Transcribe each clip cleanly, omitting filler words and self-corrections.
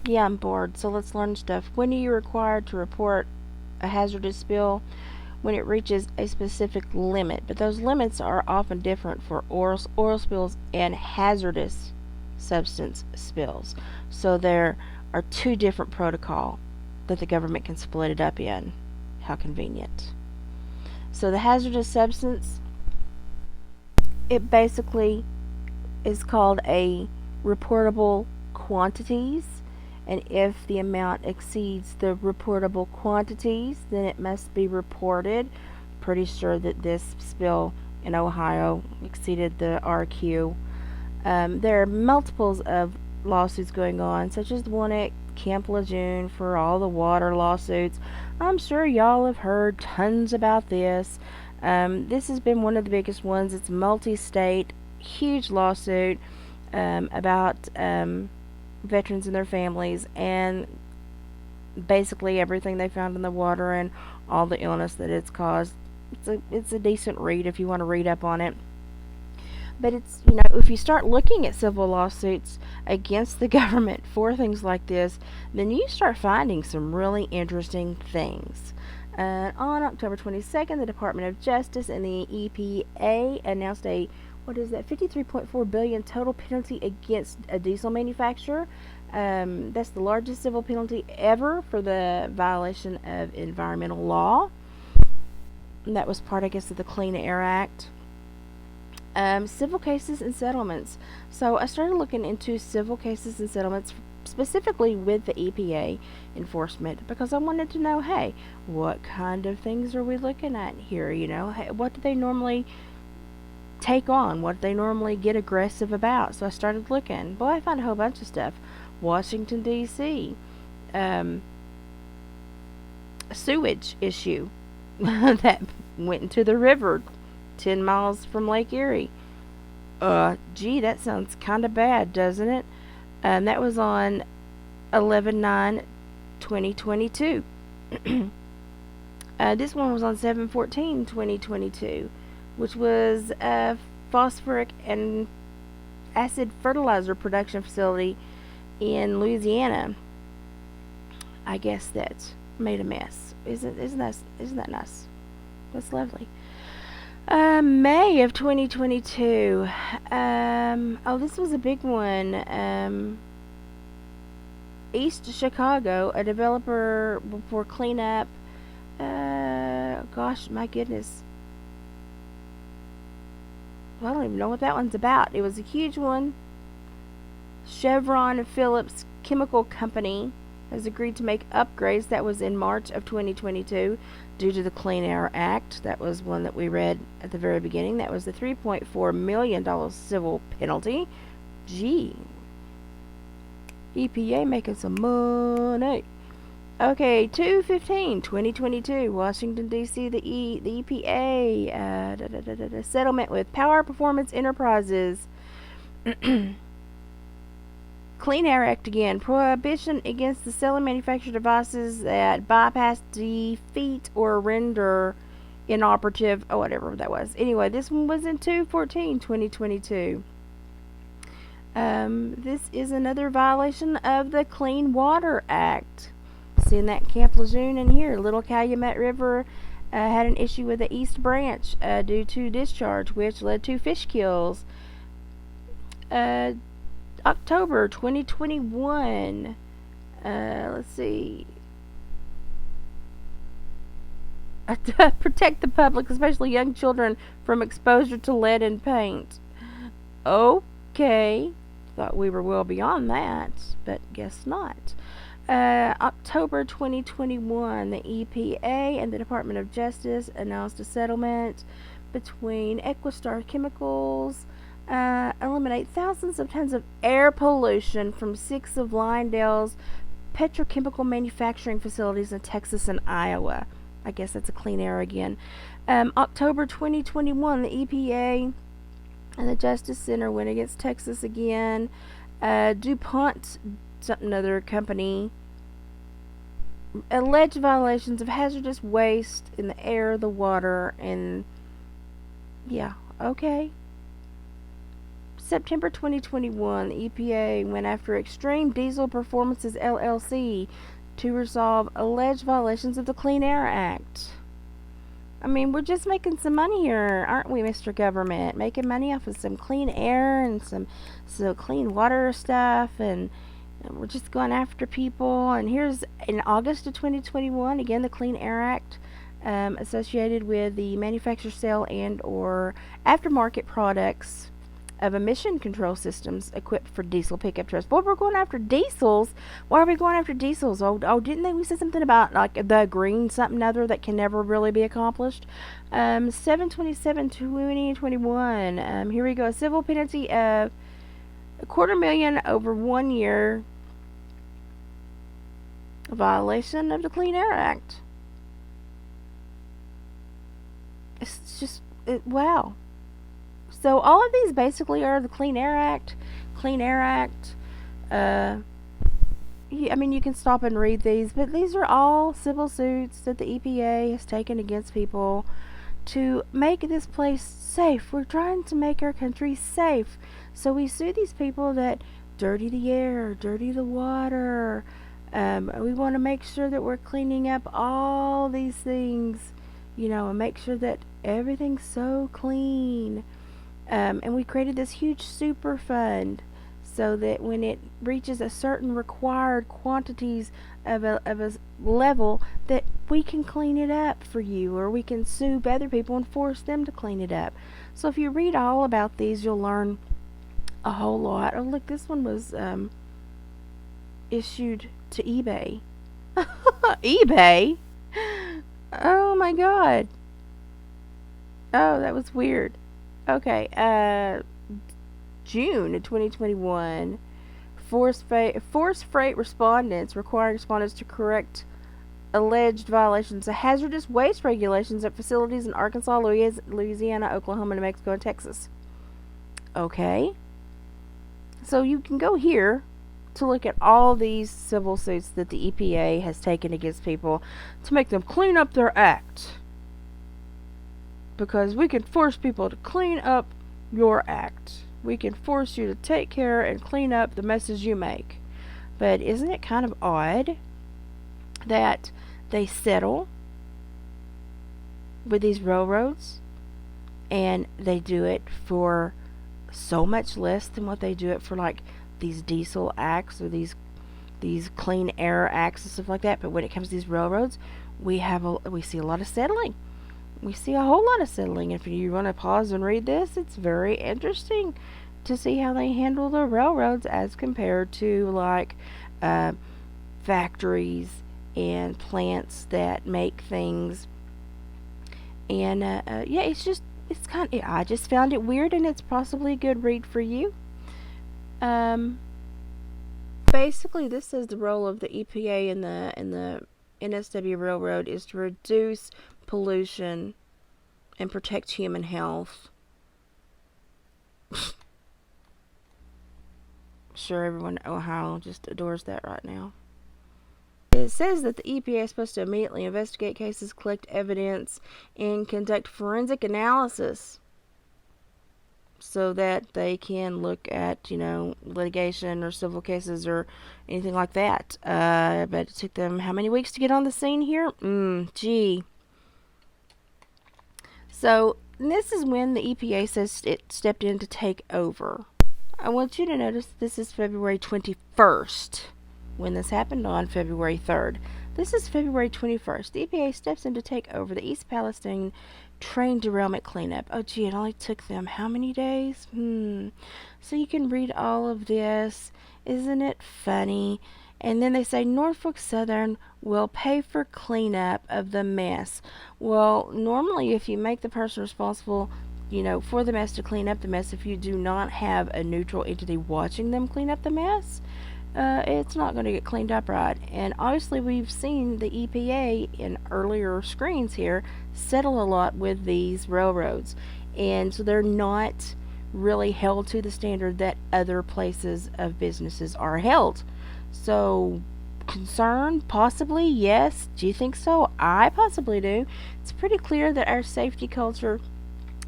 Yeah, I'm bored, so let's learn stuff. When are you required to report a hazardous spill? When it reaches a specific limit, but those limits are often different for oil spills and hazardous substance spills. So there are two different protocol that the government can split it up in. How convenient. So the hazardous substance, it basically is called a reportable quantities, and if the amount exceeds the reportable quantities, then it must be reported. Pretty sure that this spill in Ohio exceeded the RQ. There are multiples of lawsuits going on, such as the one at Camp Lejeune for all the water lawsuits. I'm sure y'all have heard tons about this. This has been one of the biggest ones. It's multi-state, huge lawsuit about veterans and their families, and basically everything they found in the water and all the illness that it's caused. It's a decent read if you want to read up on it. But it's, if you start looking at civil lawsuits against the government for things like this, then you start finding some really interesting things. On October 22nd, the Department of Justice and the EPA announced a, what is that, 53.4 billion total penalty against a diesel manufacturer. That's the largest civil penalty ever for the violation of environmental law. And that was part, I guess, of the Clean Air Act. Civil cases and settlements. So I started looking into civil cases and settlements specifically with the EPA enforcement because I wanted to know, hey, what kind of things are we looking at here? Hey, what do they normally take on? What do they normally get aggressive about? So I started looking. Boy, I found a whole bunch of stuff. Washington, D.C. Sewage issue that went into the river 10 miles from Lake Erie. Gee, that sounds kind of bad, doesn't it? That was on 11/9/2022. This one was on 7/14/2022, which was a phosphoric and acid fertilizer production facility in Louisiana. I guess that made a mess. Isn't that nice? That's lovely. May of 2022. This was a big one. East Chicago, a developer for cleanup. Gosh, my goodness. I don't even know what that one's about. It was a huge one. Chevron Phillips Chemical Company has agreed to make upgrades. That was in March of 2022 due to the Clean Air Act. That was one that we read at the very beginning. That was the $3.4 million civil penalty. Gee. EPA making some money. Okay, 2/15/2022, Washington, D.C., the EPA settlement with Power Performance Enterprises. Clean Air Act again. Prohibition against the sale and manufacture devices that bypass, defeat, or render inoperative. Oh, whatever that was. Anyway, this one was in 2/14/2022. This is another violation of the Clean Water Act. Seeing that Camp Lejeune in here. Little Calumet River had an issue with the East Branch due to discharge, which led to fish kills. Uh, October 2021. Let's see. Protect the public, especially young children, from exposure to lead and paint. Okay. Thought we were well beyond that, but guess not. October 2021, the EPA and the Department of Justice announced a settlement between Equistar Chemicals, eliminate thousands of tons of air pollution from 6 of Lyondell's petrochemical manufacturing facilities in Texas and Iowa. I guess that's a clean air again. October 2021, the EPA and the Justice Center went against Texas again. DuPont, something other company, alleged violations of hazardous waste in the air, the water, and yeah, okay. September 2021, the EPA went after Extreme Diesel Performances LLC to resolve alleged violations of the Clean Air Act. I mean, we're just making some money here, aren't we, Mr. Government? Making money off of some clean air and some clean water stuff, and we're just going after people. And here's in August of 2021, again, the Clean Air Act, associated with the manufacture, sale, and or aftermarket products of emission control systems equipped for diesel pickup trucks. Boy, we're going after diesels. Why are we going after diesels? Didn't they? We said something about like the green something other that can never really be accomplished. 7/27/2021. Here we go. A civil penalty of $250,000 over 1 year. A violation of the Clean Air Act. It's just wow. So all of these basically are the Clean Air Act. Clean Air Act. I mean, you can stop and read these, but these are all civil suits that the EPA has taken against people to make this place safe. We're trying to make our country safe. So we sue these people that dirty the air, dirty the water. We want to make sure that we're cleaning up all these things, and make sure that everything's so clean. And we created this huge super fund so that when it reaches a certain required quantities of a level, that we can clean it up for you, or we can sue other people and force them to clean it up. So if you read all about these, you'll learn a whole lot. Oh, look, this one was issued to eBay. eBay? Oh my god. Oh, that was weird. Okay, June of 2021, force freight respondents requiring respondents to correct alleged violations of hazardous waste regulations at facilities in Arkansas, Louisiana, Oklahoma, New Mexico, and Texas. Okay, so you can go here to look at all these civil suits that the EPA has taken against people to make them clean up their act. Because we can force people to clean up your act. We can force you to take care and clean up the messes you make. But isn't it kind of odd that they settle with these railroads and they do it for so much less than what they do it for, like these diesel acts or these clean air acts and stuff like that? But when it comes to these railroads, we see a lot of settling. We see a whole lot of settling. If you want to pause and read this, it's very interesting to see how they handle the railroads as compared to like factories and plants that make things. And yeah, it's kind of, I just found it weird, and it's possibly a good read for you. Basically, this says the role of the EPA in the NSW Railroad is to reduce pollution and protect human health. Sure, everyone in Ohio just adores that right now. It says that the EPA is supposed to immediately investigate cases, collect evidence, and conduct forensic analysis so that they can look at, litigation or civil cases or anything like that. But it took them how many weeks to get on the scene here? Gee. So this is when the EPA says it stepped in to take over. I want you to notice this is February 21st when this happened on February 3rd. This is February 21st. The EPA steps in to take over the East Palestine train derailment cleanup. Oh gee, it only took them how many days? So you can read all of this. Isn't it funny? And then they say Norfolk Southern will pay for cleanup of the mess. Well, normally if you make the person responsible, for the mess to clean up the mess, if you do not have a neutral entity watching them clean up the mess, it's not going to get cleaned up right. And obviously we've seen the EPA in earlier screens here settle a lot with these railroads. And so they're not really held to the standard that other places of businesses are held. So, concern? Possibly, yes. Do you think so? I possibly do. It's pretty clear that our safety culture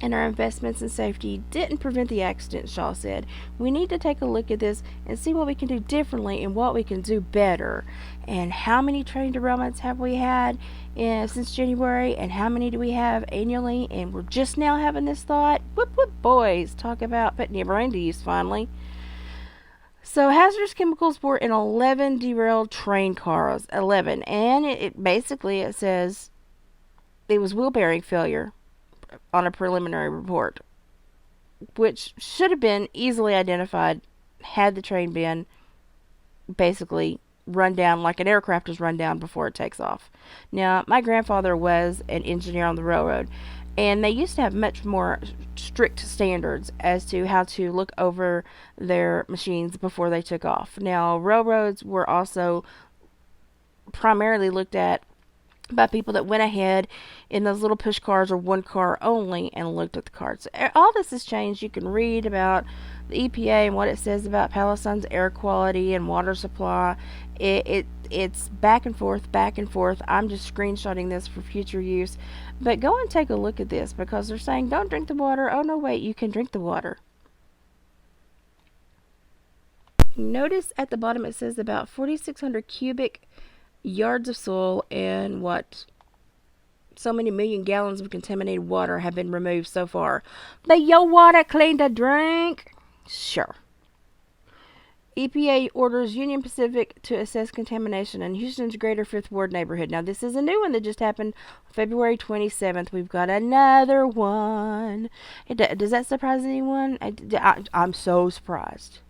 and our investments in safety didn't prevent the accident, Shaw said. We need to take a look at this and see what we can do differently and what we can do better. And how many train derailments have we had since January, and how many do we have annually? And we're just now having this thought. Whoop whoop, boys, talk about putting your brain to use finally. So hazardous chemicals were in 11 derailed train cars. 11. And it says it was wheel bearing failure on a preliminary report, which should have been easily identified had the train been basically run down like an aircraft is run down before it takes off. Now, my grandfather was an engineer on the railroad, and they used to have much more strict standards as to how to look over their machines before they took off. Now, railroads were also primarily looked at by people that went ahead in those little push cars or one car only and looked at the cards. All this has changed. You can read about the EPA and what it says about Palestine's air quality and water supply. It's back and forth, back and forth. I'm just screenshotting this for future use. But go and take a look at this, because they're saying don't drink the water. Oh no, wait, you can drink the water. Notice at the bottom it says about 4,600 cubic yards of soil and so many million gallons of contaminated water have been removed so far. But your water clean to drink? Sure. EPA orders Union Pacific to assess contamination in Houston's Greater Fifth Ward neighborhood. Now, this is a new one that just happened February 27th. We've got another one. Does that surprise anyone? I'm so surprised.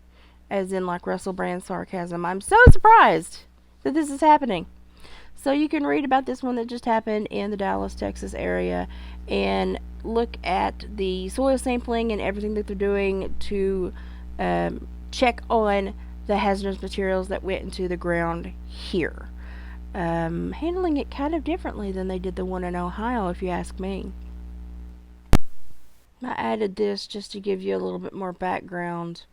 As in, like Russell Brand sarcasm. I'm so surprised that this is happening. So you can read about this one that just happened in the Dallas, Texas area, and look at the soil sampling and everything that they're doing to check on the hazardous materials that went into the ground here. Handling it kind of differently than they did the one in Ohio, if you ask me. I added this just to give you a little bit more background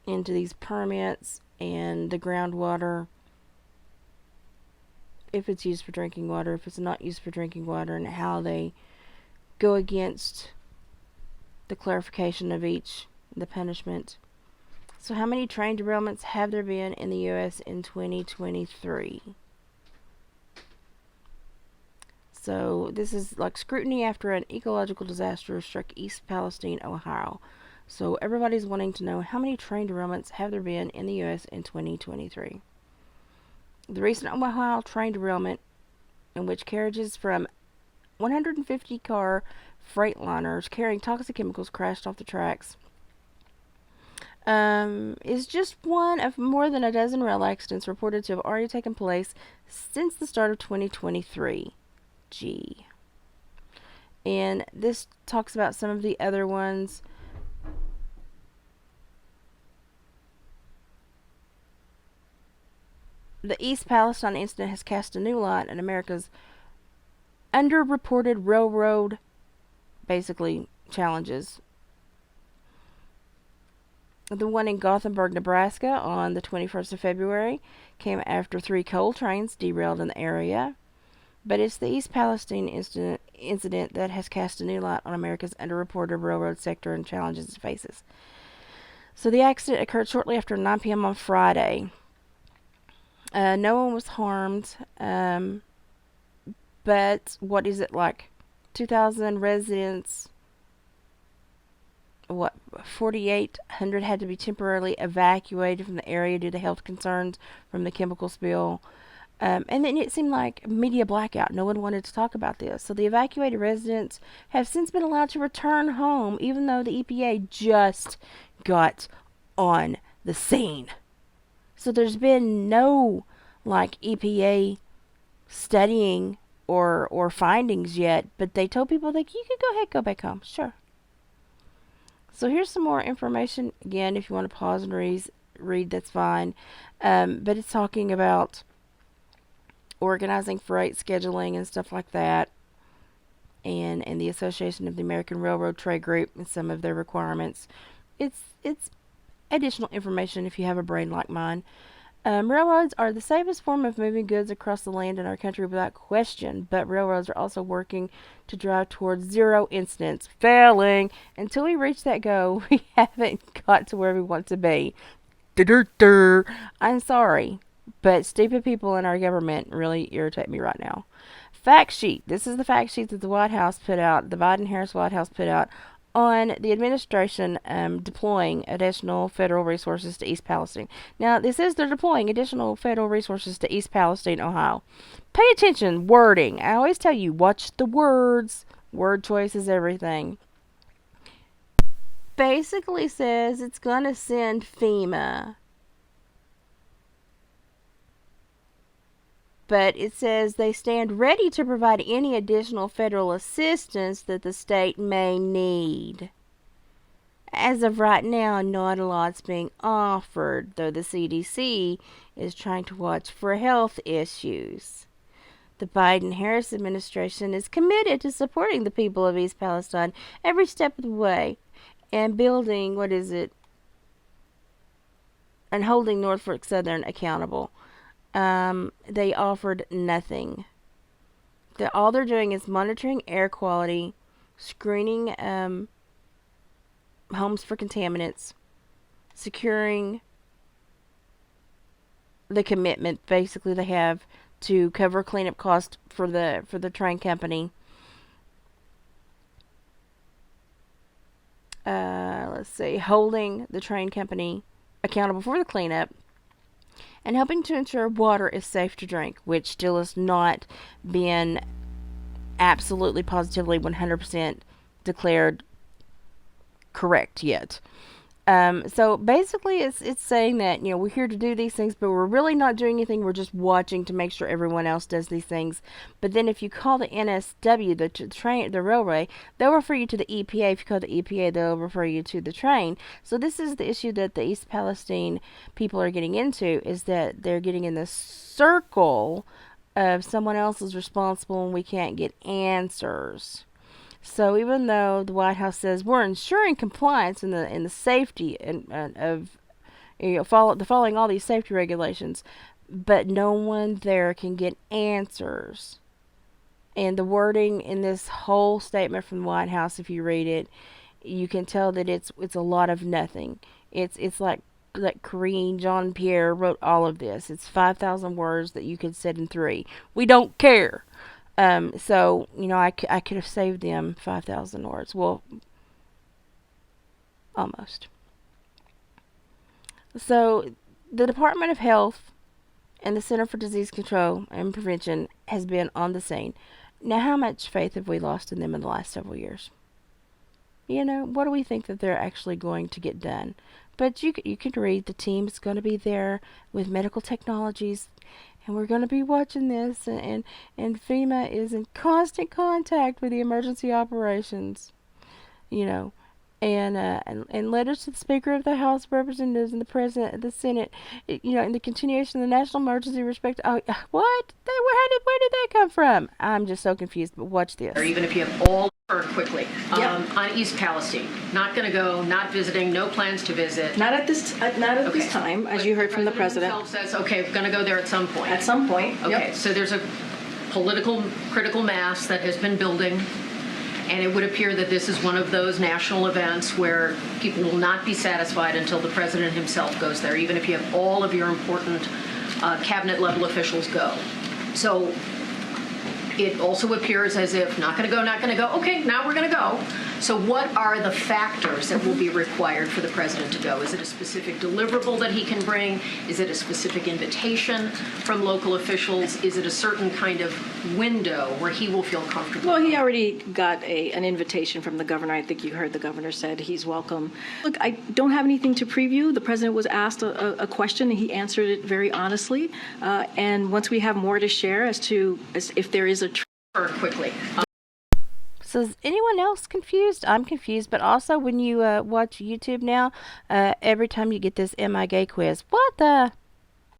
into these permits and the groundwater, if it's used for drinking water, if it's not used for drinking water, and how they go against the clarification of each, the punishment. So how many train derailments have there been in the U.S. in 2023? So this is like scrutiny after an ecological disaster struck East Palestine, Ohio. So everybody's wanting to know how many train derailments have there been in the U.S. in 2023. The recent Ohio train derailment, in which carriages from 150 car freightliners carrying toxic chemicals crashed off the tracks, is just one of more than a dozen rail accidents reported to have already taken place since the start of 2023. Gee. And this talks about some of the other ones. The East Palestine incident has cast a new light on America's underreported railroad, basically, challenges. The one in Gothenburg, Nebraska on the 21st of February came after 3 coal trains derailed in the area. But it's the East Palestine incident that has cast a new light on America's underreported railroad sector and challenges it faces. So the accident occurred shortly after 9 p.m. on Friday. No one was harmed, but what is it, like 2,000 residents, 4,800 had to be temporarily evacuated from the area due to health concerns from the chemical spill. And then it seemed like media blackout. No one wanted to talk about this. So the evacuated residents have since been allowed to return home, even though the EPA just got on the scene. So there's been no EPA studying or findings yet, but they told people you could go ahead, go back home. Sure. So here's some more information. Again, if you want to pause and read, that's fine. But it's talking about organizing freight scheduling and stuff like that, and the Association of the American Railroad Trade Group and some of their requirements. It's additional information if you have a brain like mine. Railroads are the safest form of moving goods across the land in our country without question, but railroads are also working to drive towards zero incidents. Failing. Until we reach that goal, we haven't got to where we want to be. I'm sorry, but stupid people in our government really irritate me right now. Fact sheet. This is the fact sheet that the White House put out, the Biden-Harris White House put out on the administration deploying additional federal resources to East Palestine. Now, this is they're deploying additional federal resources to East Palestine, Ohio. Pay attention, wording. I always tell you, watch the words. Word choice is everything. Basically says it's going to send FEMA, but it says they stand ready to provide any additional federal assistance that the state may need. As of right now, not a lot's being offered, though the CDC is trying to watch for health issues. The Biden-Harris administration is committed to supporting the people of East Palestine every step of the way and building, and holding Norfolk Southern accountable. They offered nothing. All they're doing is monitoring air quality, screening homes for contaminants, securing the commitment basically they have to cover cleanup costs for the train company. Holding the train company accountable for the cleanup and helping to ensure water is safe to drink, which still has not been absolutely positively 100% declared correct yet. So basically, it's saying that we're here to do these things, but we're really not doing anything. We're just watching to make sure everyone else does these things. But then, if you call the NSW, the railway, they'll refer you to the EPA. If you call the EPA, they'll refer you to the train. So this is the issue that the East Palestine people are getting into: is that they're getting in this circle of someone else is responsible, and we can't get answers. So even though the White House says we're ensuring compliance in the safety of following all these safety regulations, but no one there can get answers. And the wording in this whole statement from the White House, if you read it, you can tell that it's a lot of nothing. It's like Corinne Jean Pierre wrote all of this. It's 5,000 words that you could set in 3. We don't care. So, I could have saved them 5,000 words. Well, almost. So, the Department of Health and the Center for Disease Control and Prevention has been on the scene. Now, how much faith have we lost in them in the last several years? What do we think that they're actually going to get done? But you can read the team is going to be there with medical technologies, and we're going to be watching this, and FEMA is in constant contact with the emergency operations, and letters to the Speaker of the House of Representatives and the President of the Senate, in the continuation of the national emergency respect. Oh, what? Where did that come from? I'm just so confused. But watch this. Or even if you have all quickly on East Palestine, not going to go, not visiting, no plans to visit. Not at this time, as you heard from the president. Himself says, okay, we're going to go there at some point. At some point. Okay, so there's a political critical mass that has been building, and it would appear that this is one of those national events where people will not be satisfied until the president himself goes there, even if you have all of your important cabinet level officials go. So it also appears as if not going to go. Okay, now we're going to go. So what are the factors that will be required for the president to go? Is it a specific deliverable that he can bring? Is it a specific invitation from local officials? Is it a certain kind of window where he will feel comfortable? Well, he already got an invitation from the governor. I think you heard the governor said he's welcome. Look, I don't have anything to preview. The president was asked a question, and he answered it very honestly. And once we have more to share as if there is a quickly. So is anyone else confused? I'm confused, but also when you watch YouTube now, every time you get this "Am I gay?" quiz, what the?